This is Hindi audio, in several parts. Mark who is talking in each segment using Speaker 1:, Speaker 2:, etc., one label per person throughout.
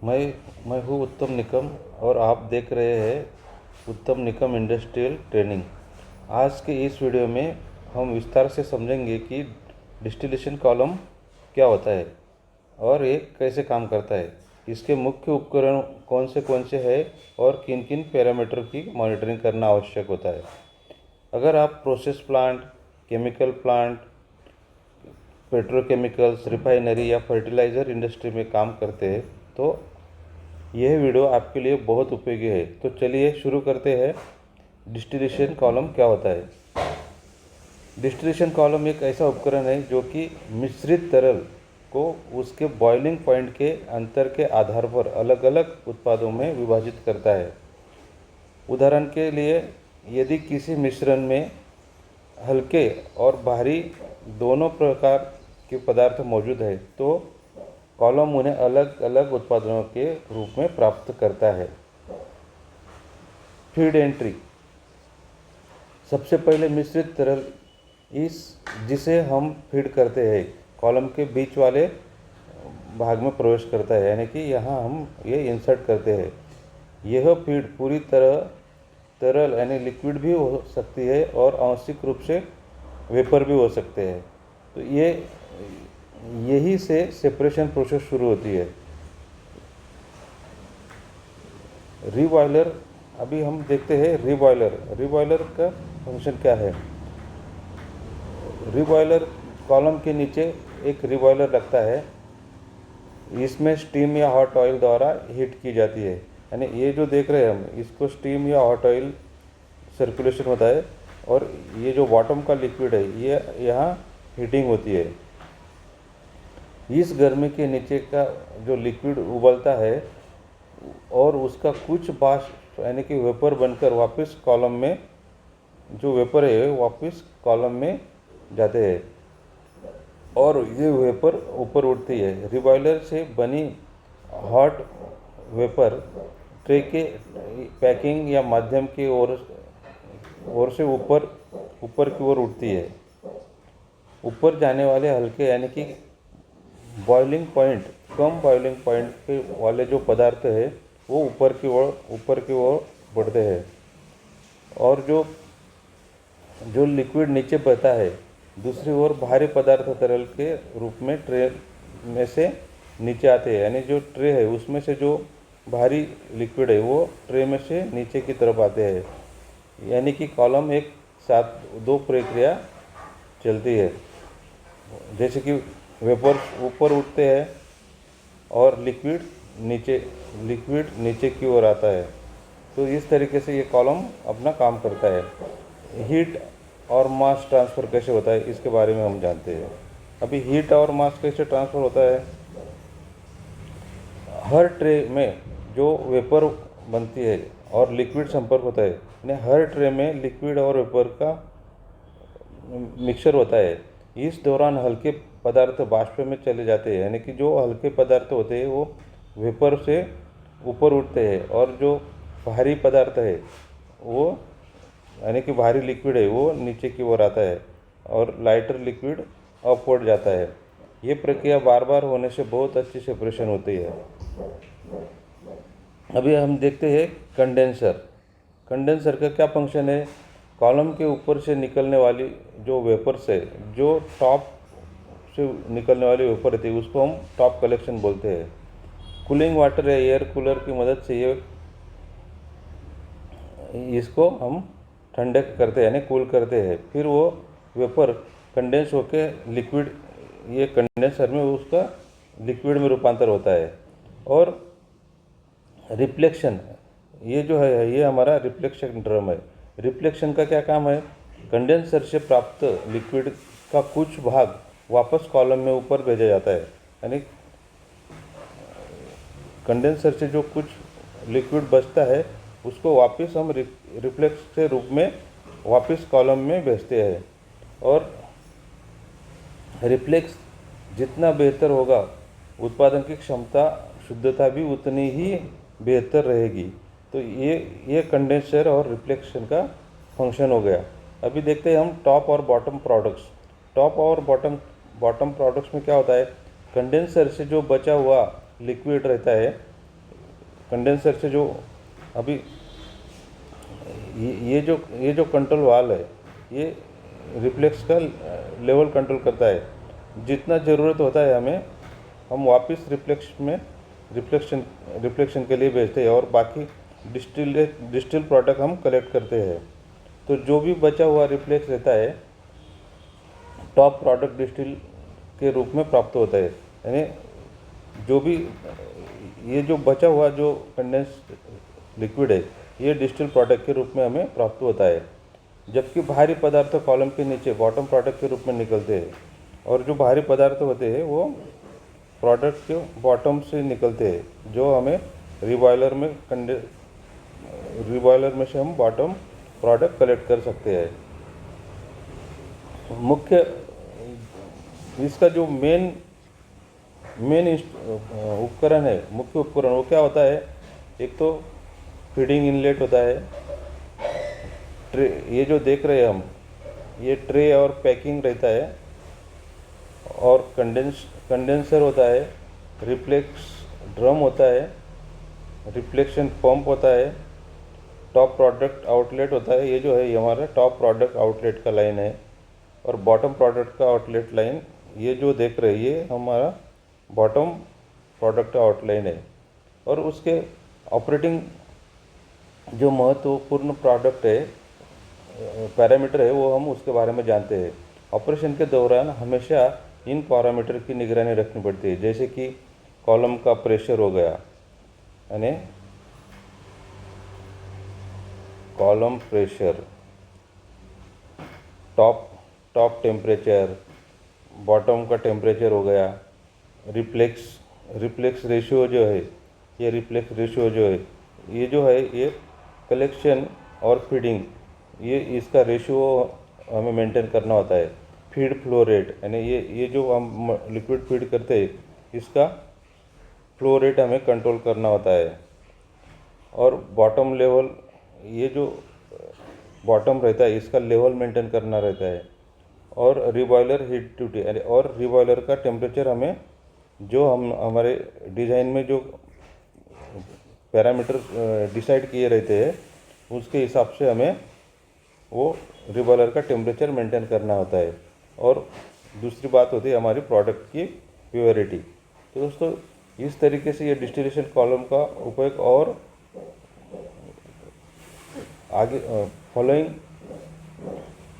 Speaker 1: मैं हूँ उत्तम निकम और आप देख रहे हैं उत्तम निकम इंडस्ट्रियल ट्रेनिंग। आज के इस वीडियो में हम विस्तार से समझेंगे कि डिस्टिलेशन कॉलम क्या होता है और ये कैसे काम करता है, इसके मुख्य उपकरण कौन से हैं और किन किन पैरामीटर की मॉनिटरिंग करना आवश्यक होता है। अगर आप process plant, chemical plant, petrochemicals, refinery या फर्टिलाइज़र इंडस्ट्री में काम करते हैं तो यह वीडियो आपके लिए बहुत उपयोगी है। तो चलिए शुरू करते हैं। डिस्टिलेशन कॉलम क्या होता है? डिस्टिलेशन कॉलम एक ऐसा उपकरण है जो कि मिश्रित तरल को उसके बॉइलिंग पॉइंट के अंतर के आधार पर अलग अलग उत्पादों में विभाजित करता है। उदाहरण के लिए, यदि किसी मिश्रण में हल्के और भारी दोनों प्रकार के पदार्थ मौजूद है तो कॉलम उन्हें अलग अलग उत्पादों के रूप में प्राप्त करता है। Feed entry. सबसे पहले मिश्रित तरल जिसे हम फीड करते हैं कॉलम के बीच वाले भाग में प्रवेश करता है, यानी कि यहाँ हम ये इंसर्ट करते हैं। यह फीड पूरी तरह तरल यानी लिक्विड भी हो सकती है और आंशिक रूप से वेपर भी हो सकते हैं। तो यही से सेपरेशन प्रोसेस शुरू होती है। रीबॉयलर। अभी हम देखते हैं रीबॉयलर का फंक्शन क्या है। रीबॉयलर कॉलम के नीचे एक रीबॉयलर लगता है। इसमें स्टीम या हॉट ऑयल द्वारा हीट की जाती है, यानी ये जो देख रहे हैं हम, इसको स्टीम या हॉट ऑयल सर्कुलेशन होता है और ये जो बॉटम का लिक्विड है ये यहाँ हीटिंग होती है। इस गर्मी के नीचे का जो लिक्विड उबलता है और उसका कुछ वाष्प यानी कि वेपर बनकर वापस कॉलम में, जो वेपर है वापस कॉलम में जाते हैं और ये वेपर ऊपर उठती है। रिबॉयलर से बनी हॉट वेपर ट्रे के पैकिंग या माध्यम की ओर से ऊपर की ओर उठती है। ऊपर जाने वाले हल्के यानी कि बॉइलिंग पॉइंट, कम बॉइलिंग पॉइंट पे वाले जो पदार्थ है वो ऊपर की ओर बढ़ते हैं और जो लिक्विड नीचे बहता है दूसरी ओर भारी पदार्थ तरल के रूप में ट्रे में से नीचे आते हैं, यानी जो ट्रे है उसमें से जो भारी लिक्विड है वो ट्रे में से नीचे की तरफ आते हैं। यानी कि कॉलम एक साथ दो प्रक्रिया चलती है, जैसे कि वेपर ऊपर उठते हैं और लिक्विड नीचे की ओर आता है। तो इस तरीके से ये कॉलम अपना काम करता है। हीट और मास ट्रांसफ़र कैसे होता है इसके बारे में हम जानते हैं। अभी हीट और मास कैसे ट्रांसफ़र होता है। हर ट्रे में जो वेपर बनती है और लिक्विड संपर्क होता है, यानी हर ट्रे में लिक्विड और वेपर का मिक्सचर होता है। इस दौरान हल्के पदार्थ वाष्प में चले जाते हैं, यानी कि जो हल्के पदार्थ होते हैं वो वेपर से ऊपर उठते हैं और जो भारी पदार्थ है वो यानी कि भारी लिक्विड है वो नीचे की ओर आता है और लाइटर लिक्विड अपवर्ड जाता है। ये प्रक्रिया बार बार होने से बहुत अच्छी सेपरेशन होती है। अभी हम देखते हैं कंडेंसर का क्या फंक्शन है। कॉलम के ऊपर से निकलने वाली जो वेपर्स है, जो टॉप से निकलने वाली वेपर रहती है उसको हम टॉप कलेक्शन बोलते हैं। कूलिंग वाटर या एयर कूलर की मदद से इसको हम ठंडे करते हैं यानी कूल करते हैं। फिर वो वेपर कंडेंस होके लिक्विड, ये कंडेंसर में उसका लिक्विड में रूपांतर होता है। और रिफ्लेक्शन, ये जो है ये हमारा रिफ्लेक्शन ड्रम है। रिफ्लेक्शन का क्या काम है? कंडेंसर से प्राप्त लिक्विड का कुछ भाग वापस कॉलम में ऊपर भेजा जाता है, यानी कंडेंसर से जो कुछ लिक्विड बचता है उसको वापस हम रिफ्लेक्स के रूप में वापस कॉलम में भेजते हैं। और रिफ्लेक्स जितना बेहतर होगा उत्पादन की क्षमता, शुद्धता भी उतनी ही बेहतर रहेगी। तो ये कंडेंसर और रिफ्लेक्शन का फंक्शन हो गया। अभी देखते हैं हम टॉप और बॉटम प्रोडक्ट्स। टॉप और बॉटम प्रोडक्ट्स में क्या होता है? कंडेंसर से जो बचा हुआ लिक्विड रहता है कंडेंसर से जो अभी ये जो कंट्रोल वाल है, ये रिफ्लेक्स का लेवल कंट्रोल करता है। जितना ज़रूरत होता है हमें, हम वापस रिफ्लेक्शन के लिए भेजते हैं, और बाकी डिस्टिल प्रोडक्ट हम कलेक्ट करते हैं। तो जो भी बचा हुआ रिफ्लेक्स रहता है, टॉप प्रोडक्ट डिस्टिल के रूप में प्राप्त होता है। यानी जो भी ये जो बचा हुआ जो कंडेंस लिक्विड है, ये डिस्टिल प्रोडक्ट के रूप में हमें प्राप्त होता है। जबकि बाहरी पदार्थ कॉलम के नीचे बॉटम प्रोडक्ट के रूप में निकलते हैं, और जो बाहरी पदार्थ होते हैं वो प्रोडक्ट के बॉटम से निकलते हैं, जो हमें रिबॉयलर में से हम बॉटम प्रोडक्ट कलेक्ट कर सकते हैं। मुख्य इसका जो मेन उपकरण है, मुख्य उपकरण वो क्या होता है? एक तो फीडिंग इनलेट होता है, ट्रे, ये जो देख रहे हैं हम, ये ट्रे और पैकिंग रहता है, और कंडेंसर होता है, रिफ्लेक्स ड्रम होता है, रिफ्लेक्शन पंप होता है, टॉप प्रोडक्ट आउटलेट होता है। ये जो है, ये हमारा टॉप प्रोडक्ट आउटलेट का लाइन है, और बॉटम प्रोडक्ट का आउटलेट लाइन, ये जो देख रहे हैं, ये हमारा बॉटम प्रोडक्ट आउटलाइन है। और उसके ऑपरेटिंग जो महत्वपूर्ण प्रोडक्ट है, पैरामीटर है, वो हम उसके बारे में जानते हैं। ऑपरेशन के दौरान हमेशा इन पैरामीटर की निगरानी रखनी पड़ती है, जैसे कि कॉलम का प्रेशर हो गया, यानी column pressure, top temperature, bottom का टेम्परेचर हो गया, रिफ्लेक्स रेशियो जो है, ये रिफ्लेक्स रेशियो जो है, ये जो है, ये कलेक्शन और फीडिंग, ये इसका रेशियो हमें मेंटेन करना होता है। फीड फ्लो रेट, यानी ये जो हम लिक्विड फीड करते हैं, इसका फ्लो रेट हमें कंट्रोल करना होता है। और बॉटम लेवल, ये जो बॉटम रहता है, इसका लेवल मेंटेन करना रहता है। और रिबॉयलर हीट ड्यूटी, और रिबॉयलर का टेम्परेचर हमें, जो हम हमारे डिज़ाइन में जो पैरामीटर डिसाइड किए रहते हैं, उसके हिसाब से हमें वो रिबॉयलर का टेम्परेचर मेंटेन करना होता है। और दूसरी बात होती है हमारी प्रोडक्ट की प्योरिटी। तो दोस्तों, इस तरीके से ये डिस्टिलेशन कॉलम का उपयोग और आगे फॉलोइंग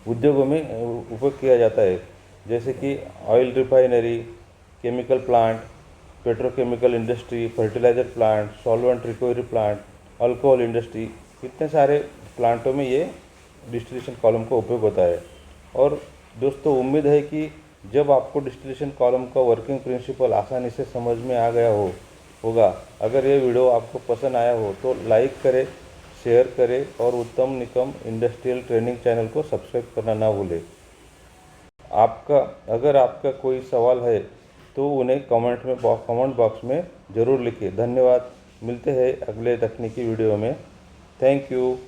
Speaker 1: उद्योगों में उपयोग किया जाता है, जैसे कि oil refinery, chemical plant, petrochemical industry, fertiliser plant, solvent recovery plant, alcohol industry, इतने सारे प्लांटों में ये डिस्टिलेशन कॉलम का उपयोग होता है। और दोस्तों, उम्मीद है कि जब आपको डिस्टिलेशन कॉलम का वर्किंग प्रिंसिपल आसानी से समझ में आ गया होगा। अगर ये वीडियो आपको पसंद आया हो तो लाइक करें, शेयर करें, और उत्तम निकम इंडस्ट्रियल ट्रेनिंग चैनल को सब्सक्राइब करना ना भूलें। अगर आपका कोई सवाल है तो उन्हें कमेंट बॉक्स में ज़रूर लिखिए। धन्यवाद। मिलते हैं अगले तकनीकी वीडियो में। Thank you.